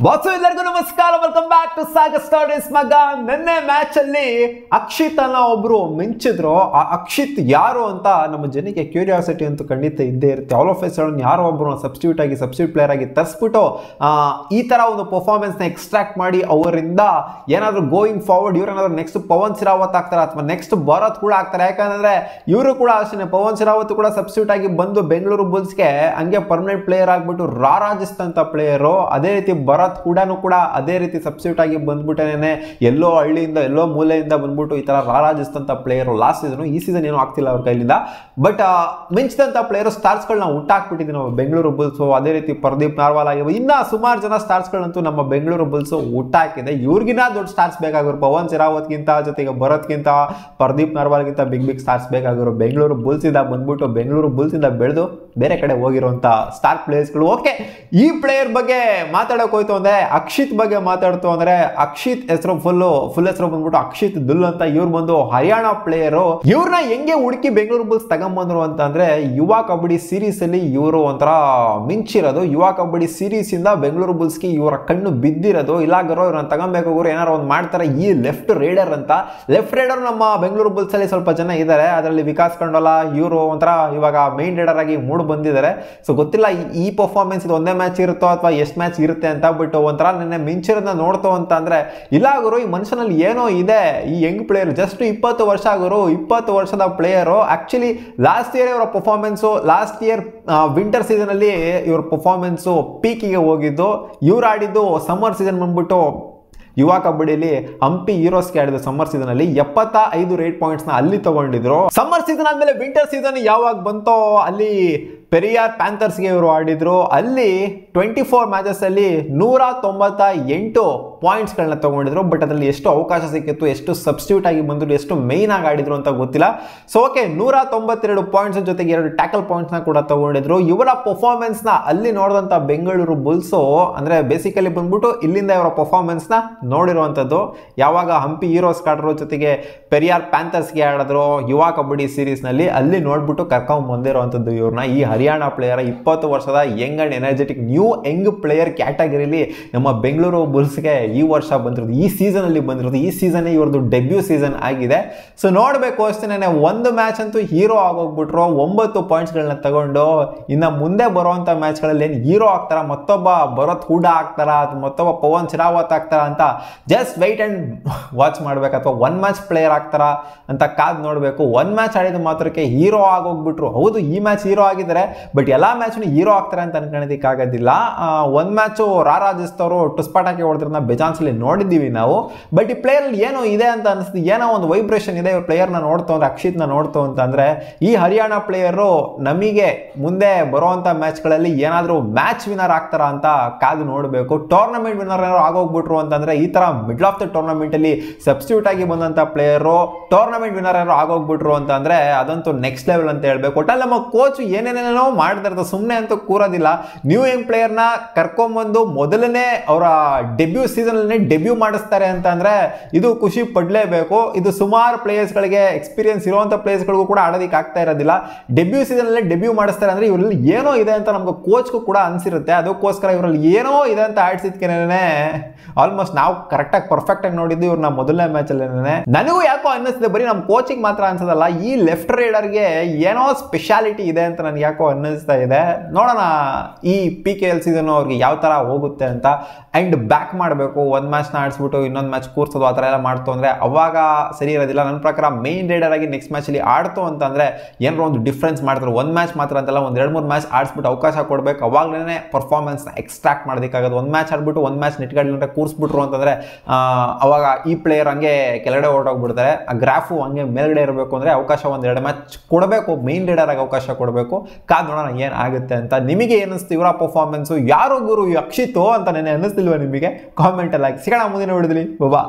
Boss ಎಲ್ಲರಿಗೂ ನಮಸ್ಕಾರ, welcome back to Sagar stories. ಮಗ, ನಿನ್ನೆ ಮ್ಯಾಚ್ ಅಲ್ಲಿ ಅಕ್ಷಿತ್ ಅನ್ನ ಒಬ್ರು ಮಿಂಚಿದ್ರು. ಆ ಅಕ್ಷಿತ್ ಯಾರು ಅಂತ ನಮ್ಮ ಜನಕ್ಕೆ ಕ್ಯೂರಿಯಾಸಿಟಿ ಅಂತೂ ಖಂಡಿತ ಇದ್ದೇ ಇರುತ್ತೆ. ಆಲ್ ಆಫ್ ಎ ಸಡನ್ ಯಾರೋ ಒಬ್ರು ಸಬ್ಸ್ಟಿಟ್ಯೂಟ್ ಪ್ಲೇಯರ್ ಆಗಿ ತರಿಸ್ಬಿಟ್ಟು ಈ ತರ ಒಂದು ಪರ್ಫಾರ್ಮೆನ್ಸ್ ನ ಎಕ್ಸ್ಟ್ರಾಕ್ಟ್ ಮಾಡಿ ಅವರಿಂದ ಏನಾದ್ರು ಗೋಯಿಂಗ್ ಫಾರ್ವರ್ಡ್ ಇವ್ರೇನಾದ್ರು ನೆಕ್ಸ್ಟ್ ಪವನ್ ಶರಾವತ್ ಆಗ್ತಾರೆ ಅಥವಾ ನೆಕ್ಸ್ಟ್ ಭರತ್ ಕೂಡ ಆಗ್ತಾರೆ. ಯಾಕಂದ್ರೆ ಇವರು ಕೂಡ ಅಷ್ಟೇ, ಪವನ್ ಶರಾವತ್ ಕೂಡ ಸಬ್ಸ್ಟಿಟ್ಯೂಟ್ ಆಗಿ ಬಂದು ಬೆಂಗಳೂರು ಬುಲ್ಸ್ಗೆ ಹಂಗೆ ಪರ್ಮನೆಂಟ್ ಪ್ಲೇಯರ್ ಆಗ್ಬಿಟ್ಟು ರಾರಾಜಿಸ್ತಂತ ಪ್ಲೇಯರು. ಅದೇ ರೀತಿ ಭರತ್ ಕೂಡ ಅದೇ ರೀತಿ ಸಬ್ಸ್ಟಿಟ್ಯೂಟ್ ಆಗಿ ಬಂದ್ಬಿಟ್ಟೇನೆ, ಎಲ್ಲೋ ಹಳ್ಳಿಯಿಂದ ಎಲ್ಲೋ ಮೂಲೆಯಿಂದ ಬಂದ್ಬಿಟ್ಟು ಈ ತರ ರಾರಾಜಿಸ್ತಂತ ಪ್ಲೇಯರ್. ಲಾಸ್ಟ್ ಸೀಸನ್, ಈ ಸೀಸನ್ ಏನೋ ಆಗ್ತಿಲ್ಲ ಅವ್ರ ಕೈಲಿಂದ, ಬಟ್ ಮಿಂಚಿದಂತ ಪ್ಲೇಯರ್ ಸ್ಟಾರ್ಸ್ ಗಳನ್ನ ಹುಟ್ಟಾಕ್ಬಿಟ್ಟಿದ್ವಿ ನಾವು ಬೆಂಗಳೂರು ಬುಲ್ಸ್. ಅದೇ ರೀತಿ ಪ್ರದೀಪ್ ನಾರ್ವಾಲ್ ಆಗಿರ್ಬೋದು, ಇನ್ನ ಸುಮಾರು ಜನ ಸ್ಟಾರ್ಸ್ ಗಳಂತೂ ನಮ್ಮ ಬೆಂಗಳೂರು ಬುಲ್ಸ್ ಹುಟ್ಟಾಕಿದೆ. ಇವ್ರಿಗಿನ್ನ ದೊಡ್ಡ ಸ್ಟಾರ್ಸ್ ಬೇಕಾಗಿರೋ ಪವನ್ ಶರಾವತ್ಗಿಂತ, ಜೊತೆಗೆ ಭರತ್ಗಿಂತ, ಪ್ರದೀಪ್ ನಾರ್ವಾಲ್ಗಿಂತ ಬಿಗ್ ಸ್ಟಾರ್ಸ್ ಬೇಕಾಗಿರೋ ಬೆಂಗಳೂರು ಬುಲ್ಸ್ ಇಂದ ಬಂದ್ಬಿಟ್ಟು ಬೆಂಗಳೂರು ಬುಲ್ಸ್ ಇಂದ ಬೆಳೆದು ಬೇರೆ ಕಡೆ ಹೋಗಿರುವಂತ ಸ್ಟಾರ್ ಪ್ಲೇಯರ್ಸ್ಗಳು. ಓಕೆ, ಈ ಪ್ಲೇಯರ್ ಬಗ್ಗೆ ಮಾತಾಡೋಕೆ ಹೋಯ್ತು ಅಂದ್ರೆ, ಅಕ್ಷಿತ್ ಬಗ್ಗೆ ಮಾತಾಡ್ತು ಅಂದ್ರೆ, ಅಕ್ಷಿತ್ ಹೆಸರು ಫುಲ್ ಹೆಸರು ಬಂದ್ಬಿಟ್ಟು ಅಕ್ಷಿತ್ ದುಲ್ ಅಂತ. ಇವ್ರು ಬಂದು ಹರಿಯಾಣ ಪ್ಲೇಯರು. ಇವ್ರನ್ನ ಹೆಂಗೆ ಹುಡುಕಿ ಬೆಂಗಳೂರು ಬುಲ್ಸ್ ತಗೊಂಡ್ಬಂದ್ರು ಅಂತ ಅಂದ್ರೆ, ಯುವ ಕಬಡ್ಡಿ ಸೀರೀಸ್ ಅಲ್ಲಿ ಇವರು ಒಂಥರ ಮಿಂಚಿರೋದು. ಯುವ ಕಬಡ್ಡಿ ಸೀರೀಸ್ ಇಂದ ಬೆಂಗಳೂರು ಬುಲ್ಸ್ಗೆ ಇವರ ಕಣ್ಣು ಬಿದ್ದಿರೋದು. ಇಲ್ಲಾಗರೋ ಇವ್ರನ್ನ ತಗೊಂಬೇಕಾಗೋರು ಏನಾರು ಒಂದು ಮಾಡ್ತಾರೆ. ಈ ಲೆಫ್ಟ್ ರೈಡರ್ ಅಂತ, ಲೆಫ್ಟ್ ರೈಡರ್ ನಮ್ಮ ಬೆಂಗಳೂರು ಬುಲ್ಸ್ ಅಲ್ಲಿ ಸ್ವಲ್ಪ ಜನ ಇದ್ದಾರೆ. ಅದರಲ್ಲಿ ವಿಕಾಸ್ ಕಂಡೋಲ ಇವರು ಒಂಥರ ಇವಾಗ ಮೈನ್ ರೈಡರ್ ಆಗಿ ಮೂಡ್ ಬಂದಿದ್ದಾರೆ. ಸೊ ಗೊತ್ತಿಲ್ಲ ಈ ಪರ್ಫಾರ್ಮೆನ್ಸ್ ಇದು ಒಂದೇ ಮ್ಯಾಚ್ ಇರುತ್ತೋ ಅಥವಾ ಎಷ್ಟು ಮ್ಯಾಚ್ ಇರುತ್ತೆ ಅಂತ. ಬಟ್ ಒಂಥರ ನಿನ್ನೆ ಮಿಂಚಿರೋದನ್ನ ನೋಡ್ತೋ ಅಂತ ಅಂದ್ರೆ, ಇಲ್ಲ ಗುರು ಈ ಮನುಷ್ಯನಲ್ಲಿ ಏನೋ ಇದೆ. ಈ ಯಂಗ್ ಪ್ಲೇಯರ್ ಜಸ್ಟ್ 20 ವರ್ಷ ಗುರು, 20 ವರ್ಷದ ಪ್ಲೇಯರು. ಆಕ್ಚುಲಿ ಲಾಸ್ಟ್ ಇಯರ್ ಇವರ performance, last year winter season ಅಲ್ಲಿ ಇವ್ರ ಪರ್ಫಾರ್ಮೆನ್ಸು ಪೀಕಿಗೆ ಹೋಗಿದ್ದು. ಇವ್ರು ಆಡಿದ್ದು ಸಮ್ಮರ್ ಸೀಸನ್ ಬಂದ್ಬಿಟ್ಟು ಯುವ ಕಬಡ್ಡಿಯಲ್ಲಿ ಹಂಪಿ ಹೀರೋಸ್ಗೆ ಆಡಿದ ಸಮ್ಮರ್ ಸೀಸನ್ ಅಲ್ಲಿ 75 ರೇಟ್ ಪಾಯಿಂಟ್ಸ್ ನ ಅಲ್ಲಿ ತಗೊಂಡಿದ್ರು. ಸಮ್ಮರ್ ಸೀಸನ್ ಆದ್ಮೇಲೆ ವಿಂಟರ್ ಸೀಸನ್ ಯಾವಾಗ ಬಂತೋ ಅಲ್ಲಿ ಪೆರಿಯಾರ್ ಪ್ಯಾಂಥರ್ಸ್ಗೆ ಇವರು ಆಡಿದ್ರು. ಅಲ್ಲಿ 24 ಮ್ಯಾಚಸ್ ಅಲ್ಲಿ 198 ಪಾಯಿಂಟ್ಸ್ಗಳನ್ನ ತಗೊಂಡಿದ್ರು. ಬಟ್ ಅದರಲ್ಲಿ ಎಷ್ಟು ಅವಕಾಶ ಸಿಕ್ಕಿತ್ತು, ಎಷ್ಟು ಸಬ್ಸ್ಟಿಟ್ಯೂಟ್ ಆಗಿ ಬಂದ್ರು, ಎಷ್ಟು ಮೈನ್ ಆಗಿ ಆಡಿದ್ರು ಅಂತ ಗೊತ್ತಿಲ್ಲ. ಸೊ ಓಕೆ, 192 ಪಾಯಿಂಟ್ಸ್ ಜೊತೆಗೆ 2 ಟ್ಯಾಕಲ್ ಪಾಯಿಂಟ್ಸ್ ನ ಕೂಡ ತಗೊಂಡಿದ್ರು. ಇವರ ಪರ್ಫಾರ್ಮೆನ್ಸ್ ನ ಅಲ್ಲಿ ನೋಡಿದಂತ ಬೆಂಗಳೂರು ಬುಲ್ಸ್ ಅಂದ್ರೆ ಬೇಸಿಕಲಿ ಬಂದ್ಬಿಟ್ಟು ಇಲ್ಲಿಂದ ಇವರ ಪರ್ಫಾರ್ಮೆನ್ಸ್ ನ ನೋಡಿರುವಂತದ್ದು. ಯಾವಾಗ ಹಂಪಿ ಹೀರೋಸ್ ಆಡಿದ್ರು, ಜೊತೆಗೆ ಪೆರಿಯಾರ್ ಪ್ಯಾಂಥರ್ಸ್ಗೆ ಆಡಿದ್ರು ಯುವ ಕಬಡ್ಡಿ ಸೀರೀಸ್ ನಲ್ಲಿ, ಅಲ್ಲಿ ನೋಡ್ಬಿಟ್ಟು ಕರ್ಕೊಂಡ್ ಬಂದಿರುವಂತದ್ದು ಇವ್ರನ್ನ. ಈ ಹರಿಯಾಣ ಪ್ಲೇಯರ್ 20 ವರ್ಷದ young and energetic new young player ಕ್ಯಾಟಗರಿಲಿ ನಮ್ಮ ಬೆಂಗಳೂರು ಬುಲ್ಸ್ಗೆ ಈ ವರ್ಷ ಬಂದಿರೋದು, ಈ ಸೀಸನ್ ಅಲ್ಲಿ ಬಂದಿರೋದು. ಈ ಸೀಸನ್ ಇವ್ರದ್ದು ಡೆಬ್ಯೂ ಸೀಸನ್ ಆಗಿದೆ. ಸೊ ನೋಡ್ಬೇಕು ಅಷ್ಟೇ. ಒಂದು ಮ್ಯಾಚ್ ಅಂತೂ ಹೀರೋ ಆಗೋಗ್ಬಿಟ್ರು, 9 ಪಾಯಿಂಟ್ಸ್ಗಳನ್ನ ತಗೊಂಡು. ಇನ್ನು ಮುಂದೆ ಬರುವಂತ ಮ್ಯಾಚ್ಗಳಲ್ಲಿ ಏನು ಹೀರೋ ಆಗ್ತಾರ, ಮತ್ತೊಬ್ಬ ಭರತ್ ಹೂಡಾ ಆಗ್ತಾರ, ಮತ್ತೊಬ್ಬ ಪವನ್ ಶರಾವತ್ ಆಗ್ತಾರ ಅಂತ ಜಸ್ಟ್ ವೈಟ್ ಅಂಡ್ ವಾಚ್ ಮಾಡ್ಬೇಕು. ಅಥವಾ ಒನ್ ಮ್ಯಾಚ್ ಪ್ಲೇಯರ್ ಆಗ್ತಾರ ಅಂತ ಕಾದ್ ನೋಡ್ಬೇಕು. ಒನ್ ಮ್ಯಾಚ್ ಆಡಿದ ಮಾತ್ರಕ್ಕೆ ಹೀರೋ ಆಗೋಗ್ಬಿಟ್ರು. ಹೌದು, ಈ ಮ್ಯಾಚ್ ಹೀರೋ ಆಗಿದ್ದಾರೆ, ಬಟ್ ಎಲ್ಲಾ ಮ್ಯಾಚ್ ಹೀರೋ ಆಗ್ತಾರೆ ಅಂತ ಅನ್ಕೊಳ್ಳೋದಕ್ಕೆ ಆಗೋದಿಲ್ಲ. ಒಂದ್ ಮ್ಯಾಚು ರಾರಾಜಿಸ್ತವರು ಟುಸ್ಪಾಟಾಕಿ ಹೊಡೆದ್ರನ್ನ ಬೆಜಾನ್ಸಲ್ಲಿ ನೋಡಿದ್ದೀವಿ ನಾವು. ಬಟ್ ಈ ಪ್ಲೇಯರ್ ಏನೋ ಇದೆ ಅಂತ ಅನಿಸ್ತು, ಏನೋ ಒಂದು ವೈಬ್ರೇಷನ್ ಇದೆ ಇವ್ರ ಪ್ಲೇಯರ್ನ ನೋಡ್ತು ಅಂದ್ರೆ, ಅಕ್ಷಿತ್ನ ನೋಡ್ತು ಅಂತ ಅಂದ್ರೆ. ಈ ಹರಿಯಾಣ ಪ್ಲೇಯರು ನಮಗೆ ಮುಂದೆ ಬರುವಂತ ಮ್ಯಾಚ್ಗಳಲ್ಲಿ ಏನಾದರೂ ಮ್ಯಾಚ್ ವಿನ್ನರ್ ಆಗ್ತಾರ ಅಂತ ಕಾದು ನೋಡಬೇಕು. ಟೂರ್ನಮೆಂಟ್ ವಿನ್ನರ್ ಏನಾದ್ರು ಆಗೋಗ್ಬಿಟ್ರು ಅಂತಂದ್ರೆ, ಈ ತರ ಮಿಡ್ಲ್ ಆಫ್ ದ ಟೂರ್ನಮೆಂಟ್ ಅಲ್ಲಿ ಸಬ್ಸ್ಟಿಟ್ಯೂಟ್ ಆಗಿ ಬಂದಂತ ಪ್ಲೇಯರು ಟೂರ್ನಮೆಂಟ್ ವಿನ್ನರ್ ಏನಾದ್ರು ಆಗೋಗ್ಬಿಟ್ರು ಅಂತಂದ್ರೆ ಅದಂತೂ ನೆಕ್ಸ್ಟ್ ಲೆವೆಲ್ ಅಂತ ಹೇಳ್ಬೇಕು. ಒಟ್ಟಲ್ಲಿ ನಮ್ಮ ಕೋಚ್ ಏನೇನೇನೋ ಮಾಡ್ತಿರ್ತಾರೆ, ಸುಮ್ಮನೆ ಅಂತೂ ಕೂರೋದಿಲ್ಲ. ನ್ಯೂ ಯಂಗ್ ಪ್ಲೇಯರ್ನ ಕರ್ಕೊಂಡ್ಬಂದು ಮೊದಲನೇ ಅವರ ಡೆಬ್ಯೂ ಸೀಸನ್ ಅಲ್ಲಿ ಡೆಬ್ಯೂ ಮಾಡಿಸ್ತಾರೆ ಅಂತ ಅಂದ್ರೆ ಇದು ಖುಷಿ ಪಡ್ಲೇಬೇಕು. ಇದು ಸುಮಾರು ಪ್ಲೇಯರ್ಸ್ಗಳಿಗೆ, ಎಕ್ಸ್ಪೀರಿಯನ್ಸ್ ಇರುವಂತ ಪ್ಲೇಯರ್ಸ್ಗಳಿಗೂ ಕೂಡ ಆಡೋದಕ್ಕೆ ಆಗ್ತಾ ಇರೋದಿಲ್ಲ. ಡೆಬ್ಯೂ ಸೀಸನ್ ಅಲ್ಲಿ ಡೆಬ್ಯೂ ಮಾಡಿಸ್ತಾರೆ ಅಂದ್ರೆ ಇವರಲ್ಲಿ ಏನೋ ಇದೆ ಅಂತ ನಮ್ಗೆ ಕೋಚ್ಗೂ ಕೂಡ ಅನ್ಸಿರುತ್ತೆ. ಅದಕ್ಕೋಸ್ಕರ ಇವರಲ್ಲಿ ಏನೋ ಇದೆ ಅಂತ ಆಡ್ಸಿದ್ಕೇನೆ ಆಲ್ಮೋಸ್ಟ್ ನಾವು ಕರೆಕ್ಟಾಗಿ ಪರ್ಫೆಕ್ಟ್ ಆಗಿ ನೋಡಿದ್ದು ಇವ್ರನ್ನ ಮೊದಲನೇ ಮ್ಯಾಚ್ ಅಲ್ಲಿ. ನನಗೂ ಯಾಕೋ ಅನ್ನಿಸ್ತಿದೆ, ಬರೀ ನಮ್ಮ ಕೋಚಿಂಗ್ ಮಾತ್ರ ಅನ್ಸೋದಲ್ಲ, ಈ ಲೆಫ್ಟ್ ರೈಡರ್ಗೆ ಏನೋ ಸ್ಪೆಷಾಲಿಟಿ ಇದೆ ಅಂತ ನನಗೆ ಯಾಕೋ ಅನ್ನಿಸ್ತಾ ಇದೆ. ನೋಡೋಣ ಈ PKL ಸೀಸನ್ ಅವ್ರಿಗೆ ಯಾವ ತರ ಹೋಗುತ್ತೆ ಅಂತ. ಅಂಡ್ ಬ್ಯಾಕ್ ಮಾಡಬೇಕು, ಒಂದ್ ಮ್ಯಾಚ್ ನ ಆಡಿಸ್ಬಿಟ್ಟು ಇನ್ನೊಂದು ಮ್ಯಾಚ್ ಕೂರ್ಸೋದು ಆ ಥರ ಎಲ್ಲ ಮಾಡ್ತು ಅಂದ್ರೆ ಅವಾಗ ಸರಿ ಇರೋದಿಲ್ಲ. ನನ್ನ ಪ್ರಕಾರ ಮೇನ್ ರೈಡರ್ ಆಗಿ ನೆಕ್ಸ್ಟ್ ಮ್ಯಾಚ್ ಅಲ್ಲಿ ಆಡ್ತು ಅಂತಂದ್ರೆ ಏನಾದ್ರು ಒಂದು ಡಿಫ್ರೆನ್ಸ್ ಮಾಡ್ತಾರೆ. ಒಂದ್ ಮ್ಯಾಚ್ ಮಾತ್ರ ಅಂತಲ್ಲ, ಒಂದ್ 2-3 ಮ್ಯಾಚ್ ಆಡಿಸ್ಬಿಟ್ಟು ಅವಕಾಶ ಕೊಡ್ಬೇಕು. ಅವಾಗಲೇ ಪರ್ಫಾರ್ಮೆನ್ಸ್ ನ ಎಕ್ಸ್ಟ್ರಾಕ್ಟ್ ಮಾಡೋದಕ್ಕಾಗೋದು. ಒಂದ್ ಮ್ಯಾಚ್ ಆಡ್ಬಿಟ್ಟು ಒಂದ್ ಮ್ಯಾಚ್ ನೆಟ್ಗಾಡ್ಲಿಂದ ಕೂರಿಸ್ಬಿಟ್ರು ಅಂತಂದ್ರೆ ಅವಾಗ ಈ ಪ್ಲೇಯರ್ ಹಂಗೆ ಕೆಳಗಡೆ ಹೊರಟೋಗ್ಬಿಡ್ತಾರೆ. ಆ ಗ್ರಾಫು ಹಂಗೆ ಮೇಲ್ಗಡೆ ಇರಬೇಕು ಅಂದ್ರೆ ಅವಕಾಶ 1-2 ಮ್ಯಾಚ್ ಕೊಡಬೇಕು, ಮೇನ್ ರೈಡರ್ ಆಗಿ ಅವಕಾಶ ಕೊಡಬೇಕು. ಕಾದ್ ನೋಡೋಣ ಏನ್ ಆಗುತ್ತೆ ಅಂತ. ನಿಮಗೆ ಏನಿಸ್ತು ಇವರ ಪರ್ಫಾರ್ಮೆನ್ಸ್? ಯಾರೋ ಗುರು ಅಕ್ಷಿತ್ ಅಂತ ನೆನೆ ಅನ್ನಿಸ್ತಿಲ್ವಾ ನಿಮಗೆ? ಕಾಮೆಂಟ್ ಅಲ್ಲಿ ಹಾಕಿ. ಸಿಗೋಣ ಮುಂದಿನ ವಿಡಿಯೋದಲ್ಲಿ. ಬಾಬಾ.